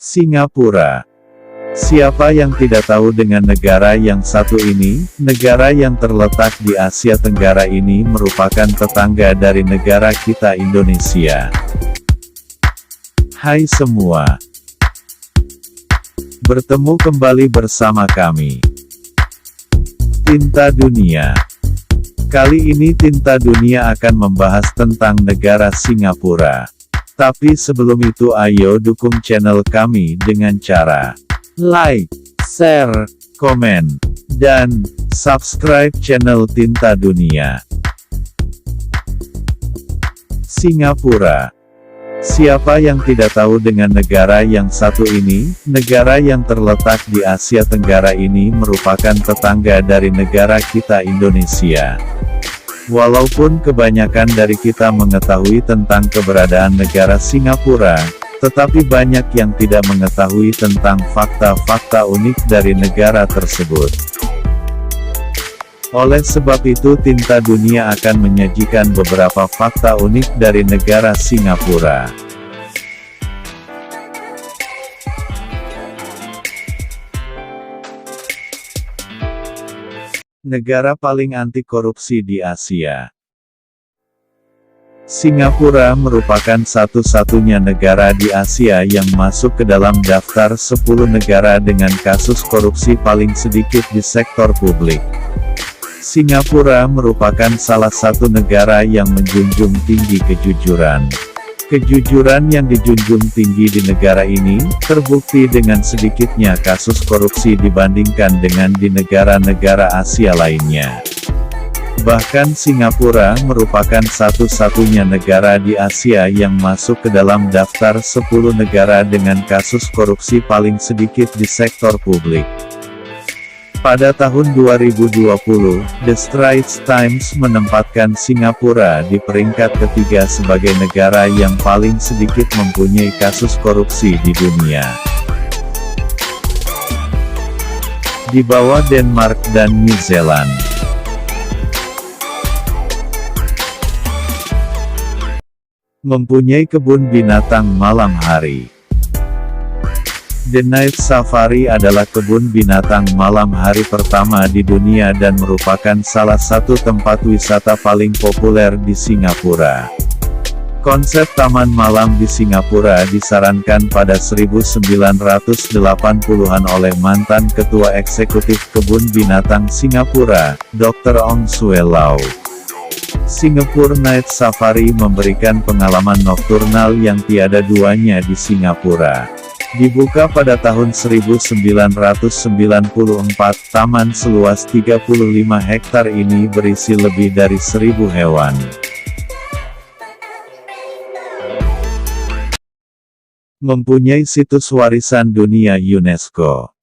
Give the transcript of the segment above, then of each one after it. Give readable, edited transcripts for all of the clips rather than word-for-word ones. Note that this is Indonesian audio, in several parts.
Singapura. Siapa yang tidak tahu dengan negara yang satu ini? Negara yang terletak di Asia Tenggara ini merupakan tetangga dari negara kita Indonesia. Hai semua. Bertemu kembali bersama kami. Tinta Dunia. Kali ini Tinta Dunia akan membahas tentang negara Singapura. Tapi sebelum itu ayo dukung channel kami dengan cara like, share, komen, dan subscribe channel Tinta Dunia. Singapura. Siapa yang tidak tahu dengan negara yang satu ini? Negara yang terletak di Asia Tenggara ini merupakan tetangga dari negara kita Indonesia. Walaupun kebanyakan dari kita mengetahui tentang keberadaan negara Singapura, tetapi banyak yang tidak mengetahui tentang fakta-fakta unik dari negara tersebut. Oleh sebab itu Tinta Dunia akan menyajikan beberapa fakta unik dari negara Singapura. Negara paling anti korupsi di Asia. Singapura merupakan satu-satunya negara di Asia yang masuk ke dalam daftar 10 negara dengan kasus korupsi paling sedikit di sektor publik. Singapura merupakan salah satu negara yang menjunjung tinggi kejujuran. Kejujuran yang dijunjung tinggi di negara ini, terbukti dengan sedikitnya kasus korupsi dibandingkan dengan di negara-negara Asia lainnya. Bahkan Singapura merupakan satu-satunya negara di Asia yang masuk ke dalam daftar 10 negara dengan kasus korupsi paling sedikit di sektor publik. Pada tahun 2020, The Straits Times menempatkan Singapura di peringkat ketiga sebagai negara yang paling sedikit mempunyai kasus korupsi di dunia. Di bawah Denmark dan New Zealand. Mempunyai kebun binatang malam hari. The Night Safari adalah kebun binatang malam hari pertama di dunia dan merupakan salah satu tempat wisata paling populer di Singapura. Konsep taman malam di Singapura disarankan pada 1980-an oleh mantan Ketua Eksekutif Kebun Binatang Singapura, Dr. Ong Swee Lau. Singapore Night Safari memberikan pengalaman nokturnal yang tiada duanya di Singapura. Dibuka pada tahun 1994, taman seluas 35 hektar ini berisi lebih dari 1.000 hewan. Mempunyai situs warisan dunia UNESCO.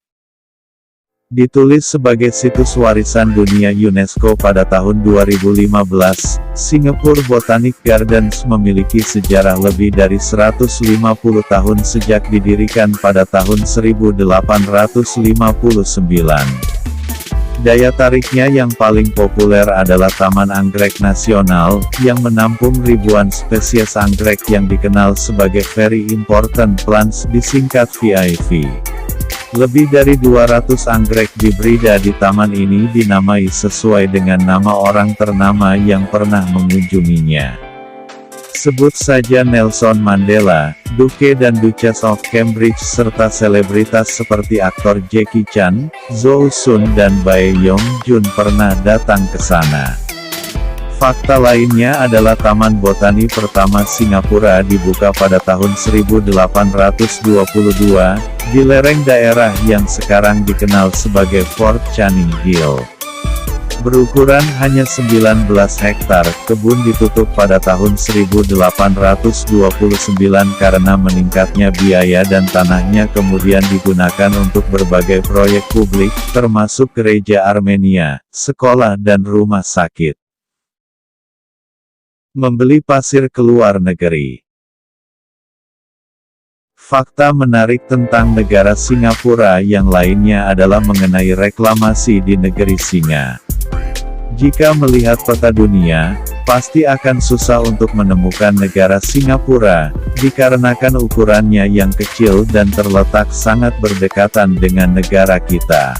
Ditulis sebagai situs warisan dunia UNESCO pada tahun 2015, Singapore Botanic Gardens memiliki sejarah lebih dari 150 tahun sejak didirikan pada tahun 1859. Daya tariknya yang paling populer adalah Taman Anggrek Nasional, yang menampung ribuan spesies anggrek yang dikenal sebagai Very Important Plants disingkat VIV. Lebih dari 200 anggrek hibrida di taman ini dinamai sesuai dengan nama orang ternama yang pernah mengunjunginya. Sebut saja Nelson Mandela, Duke dan Duchess of Cambridge serta selebritas seperti aktor Jackie Chan, Zhou Sun dan Bae Yong Joon pernah datang ke sana. Fakta lainnya adalah Taman Botani pertama Singapura dibuka pada tahun 1822, di lereng daerah yang sekarang dikenal sebagai Fort Canning Hill. Berukuran hanya 19 hektar, kebun ditutup pada tahun 1829 karena meningkatnya biaya dan tanahnya kemudian digunakan untuk berbagai proyek publik, termasuk gereja Armenia, sekolah dan rumah sakit. Membeli pasir ke luar negeri. Fakta menarik tentang negara Singapura yang lainnya adalah mengenai reklamasi di negeri Singa. Jika melihat peta dunia, pasti akan susah untuk menemukan negara Singapura, dikarenakan ukurannya yang kecil dan terletak sangat berdekatan dengan negara kita.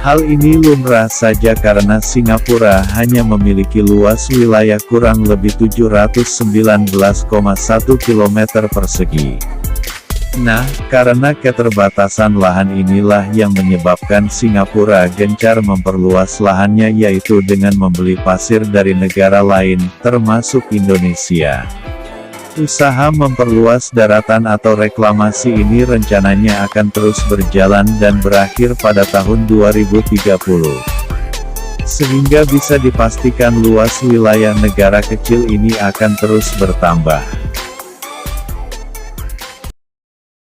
Hal ini lumrah saja karena Singapura hanya memiliki luas wilayah kurang lebih 719,1 km persegi. Nah, karena keterbatasan lahan inilah yang menyebabkan Singapura gencar memperluas lahannya, yaitu dengan membeli pasir dari negara lain, termasuk Indonesia. Usaha memperluas daratan atau reklamasi ini rencananya akan terus berjalan dan berakhir pada tahun 2030. Sehingga bisa dipastikan luas wilayah negara kecil ini akan terus bertambah.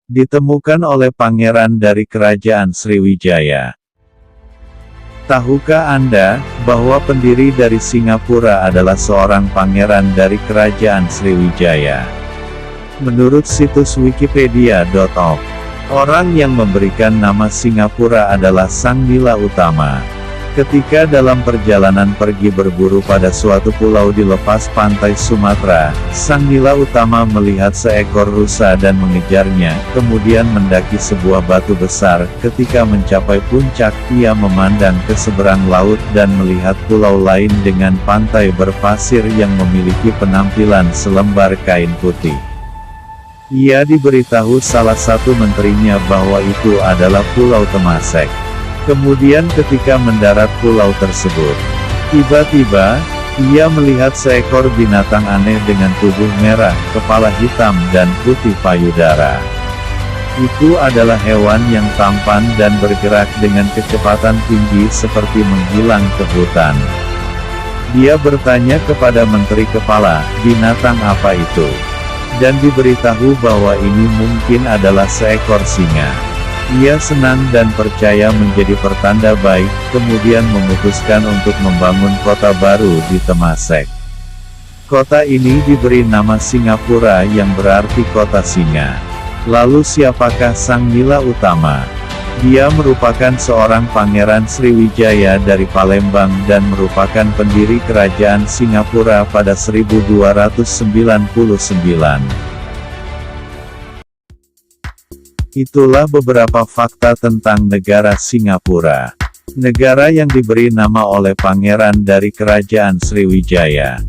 Ditemukan oleh pangeran dari Kerajaan Sriwijaya. Tahukah Anda, bahwa pendiri dari Singapura adalah seorang pangeran dari Kerajaan Sriwijaya? Menurut situs wikipedia.org, orang yang memberikan nama Singapura adalah Sang Nila Utama. Ketika dalam perjalanan pergi berburu pada suatu pulau di lepas pantai Sumatera, Sang Nila Utama melihat seekor rusa dan mengejarnya, kemudian mendaki sebuah batu besar. Ketika mencapai puncak, ia memandang ke seberang laut dan melihat pulau lain dengan pantai berpasir yang memiliki penampilan selembar kain putih. Ia diberitahu salah satu menterinya bahwa itu adalah Pulau Temasek. Kemudian ketika mendarat pulau tersebut, tiba-tiba, ia melihat seekor binatang aneh dengan tubuh merah, kepala hitam dan putih payudara. Itu adalah hewan yang tampan dan bergerak dengan kecepatan tinggi seperti menghilang ke hutan. Dia bertanya kepada menteri kepala, binatang apa itu? Dan diberitahu bahwa ini mungkin adalah seekor singa. Ia senang dan percaya menjadi pertanda baik, kemudian memutuskan untuk membangun kota baru di Temasek. Kota ini diberi nama Singapura yang berarti kota singa. Lalu siapakah Sang Nila Utama? Dia merupakan seorang pangeran Sriwijaya dari Palembang dan merupakan pendiri kerajaan Singapura pada 1299. Itulah beberapa fakta tentang negara Singapura. Negara yang diberi nama oleh pangeran dari Kerajaan Sriwijaya.